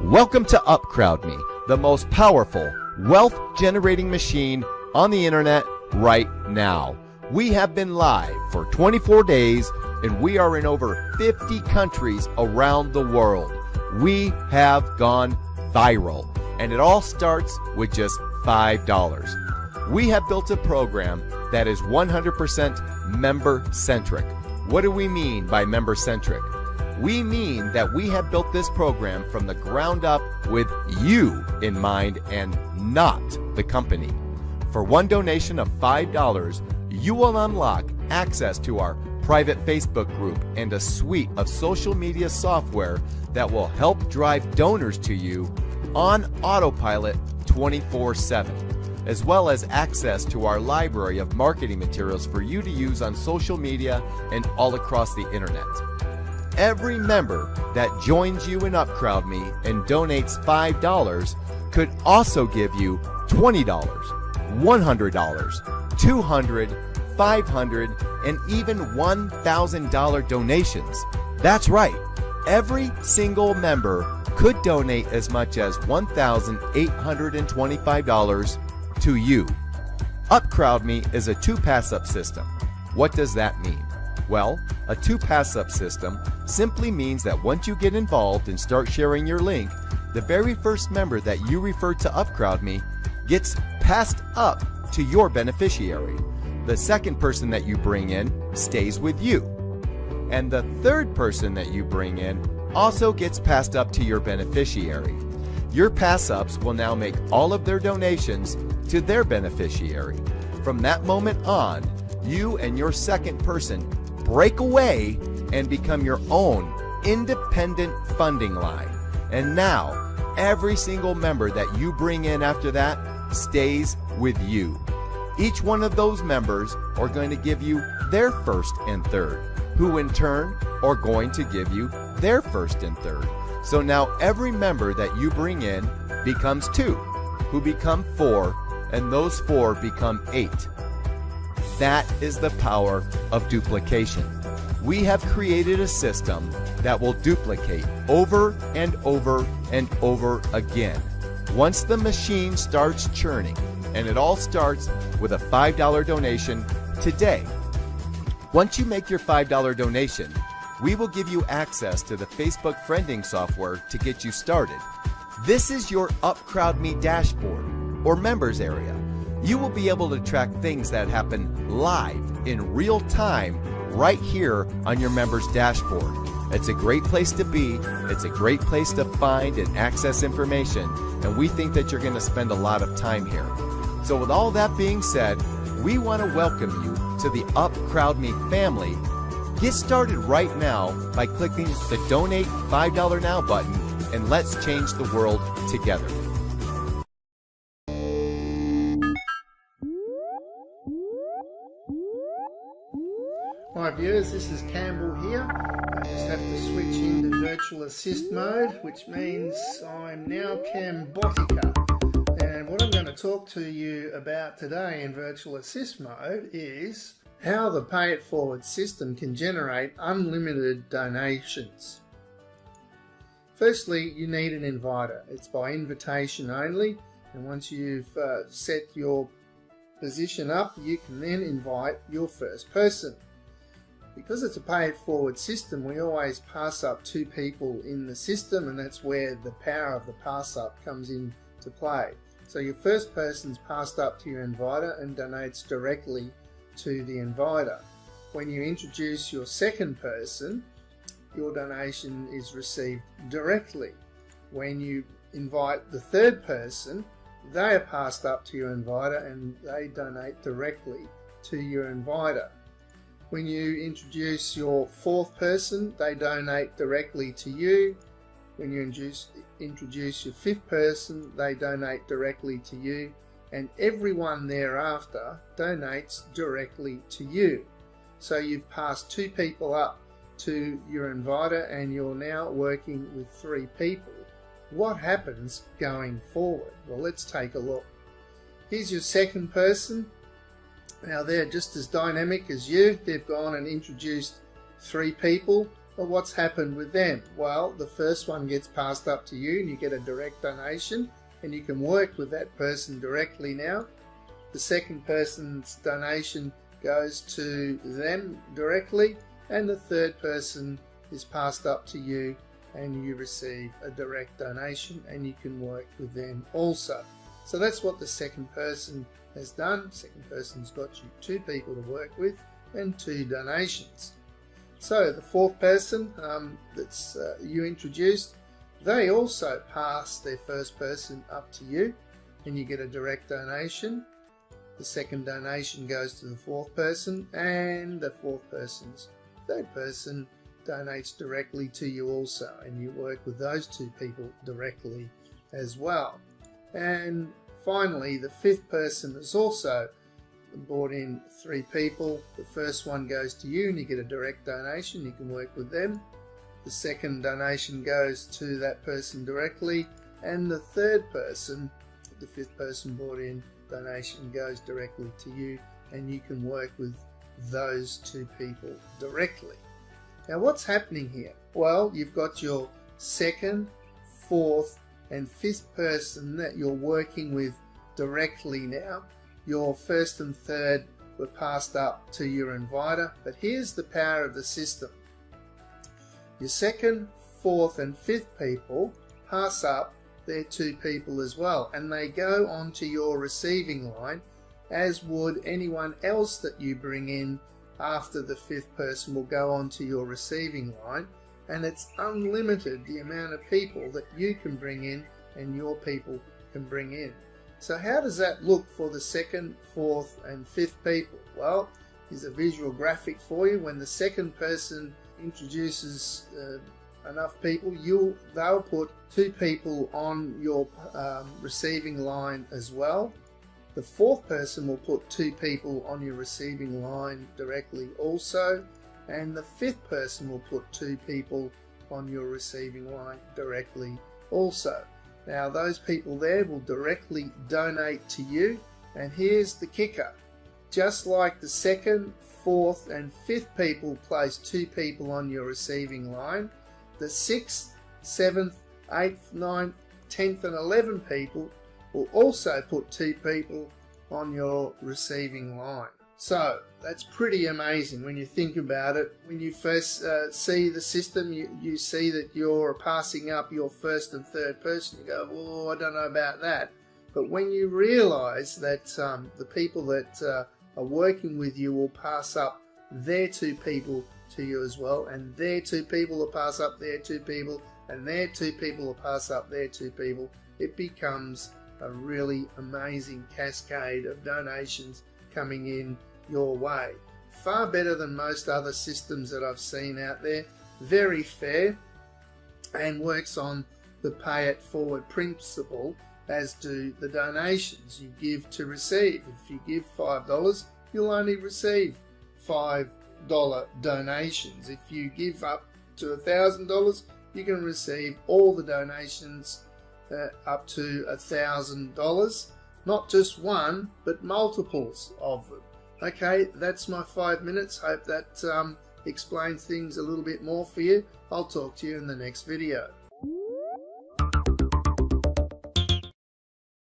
Welcome to UPCROWDME, the most powerful wealth-generating machine on the internet right now. We have been live for 24 days and we are in over 50 countries around the world. We have gone viral, and it all starts with just $5. We have built a program that is 100% member-centric. What do we mean by member-centric? We mean that we have built this program from the ground up with you in mind and not the company. For one donation of $5, you will unlock access to our private Facebook group and a suite of social media software that will help drive donors to you on autopilot 24/7, as well as access to our library of marketing materials for you to use on social media and all across the internet. Every member that joins you in UPCROWDME and donates $5 could also give you $20, $100, $200, $500, and even $1,000 donations. That's right, every single member could donate as much as $1,825 to you. UPCROWDME is a 2-pass-up system. What does that mean? Well, a 2-pass-up system simply means that once you get involved and start sharing your link, the very first member that you refer to UPCROWDME gets passed up to your beneficiary. The second person that you bring in stays with you. And the third person that you bring in also gets passed up to your beneficiary. Your pass-ups will now make all of their donations to their beneficiary. From that moment on, you and your second person break away and become your own independent funding line. And now, every single member that you bring in after that stays with you. Each one of those members are going to give you their first and third, who in turn are going to give you their first and third. So now every member that you bring in becomes 2, who become 4, and those 4 become 8. That is the power of duplication. We have created a system that will duplicate over and over and over again. Once the machine starts churning, and it all starts with a $5 donation today. Once you make your $5 donation, we will give you access to the Facebook friending software to get you started. This is your UPCROWDME dashboard or members area. You will be able to track things that happen live in real time right here on your members dashboard. It's a great place to be. It's a great place to find and access information, and we think that you're going to spend a lot of time here. So with all that being said, we want to welcome you to the UPCROWDME family. Get started right now by clicking the Donate $5 Now button, and let's change the world together. Hi viewers, this is Campbell here. I just have to switch into virtual assist mode, which means I'm now Cambotica. And what I'm going to talk to you about today in virtual assist mode is how the pay it forward system can generate unlimited donations. Firstly, you need an inviter. It's by invitation only, and once you've set your position up, you can then invite your first person. Because it's a pay it forward system, we always pass up 2 people in the system, and that's where the power of the pass up comes into play. So your first person's passed up to your inviter and donates directly to the inviter. When you introduce your second person, your donation is received directly. When you invite the third person, they are passed up to your inviter and they donate directly to your inviter. When you introduce your fourth person, they donate directly to you. When you introduce your fifth person, they donate directly to you. And everyone thereafter donates directly to you. So you've passed 2 people up to your inviter and you're now working with 3 people. What happens going forward? Well, let's take a look. Here's your second person. Now they're just as dynamic as you. They've gone and introduced 3 people Well, what's happened with them? Well, the first one gets passed up to you and you get a direct donation, and you can work with that person directly now. The second person's donation goes to them directly, and the third person is passed up to you and you receive a direct donation, and you can work with them also. So that's what the second person has done. Second person's got you 2 people to work with and 2 donations. So the fourth person that's you introduced, they also pass their first person up to you and you get a direct donation. The second donation goes to the fourth person, and the fourth person's third person donates directly to you also, and you work with those 2 people directly as well. And finally, the fifth person has also brought in 3 people. The first one goes to you and you get a direct donation, you can work with them. The second donation goes to that person directly, and the third person, the fifth person brought in, donation goes directly to you, and you can work with those 2 people directly. Now what's happening here? Well, you've got your second, fourth and fifth person that you're working with directly now. Your first and third were passed up to your inviter, but here's the power of the system. Your second, fourth and fifth people pass up their 2 people as well, and they go onto your receiving line, as would anyone else that you bring in after the fifth person will go onto your receiving line, and it's unlimited the amount of people that you can bring in and your people can bring in. So how does that look for the second, fourth and fifth people? Well, here's a visual graphic for you. When the second person introduces enough people, they'll put 2 people on your receiving line as well. The fourth person will put 2 people on your receiving line directly also, and the fifth person will put 2 people on your receiving line directly also. Now those people there will directly donate to you, and here's the kicker. Just like the second, fourth and fifth people place 2 people on your receiving line, the 6th, 7th, 8th, 9th, 10th and 11th people will also put 2 people on your receiving line. So that's pretty amazing when you think about it. When you first see the system, you see that you're passing up your first and third person. You go, oh, I don't know about that. But when you realise that the people that are working with you will pass up their 2 people to you as well, and their 2 people will pass up their 2 people, and their 2 people will pass up their 2 people, it becomes a really amazing cascade of donations coming in your way. Far better than most other systems that I've seen out there. Very fair, and works on the pay it forward principle, as do the donations. You give to receive. If you give $5, you'll only receive $5 donations. If you give up to $1,000, you can receive all the donations up to $1,000. Not just one, but multiples of them. Okay, that's my 5 minutes. Hope that explains things a little bit more for you. I'll talk to you in the next video.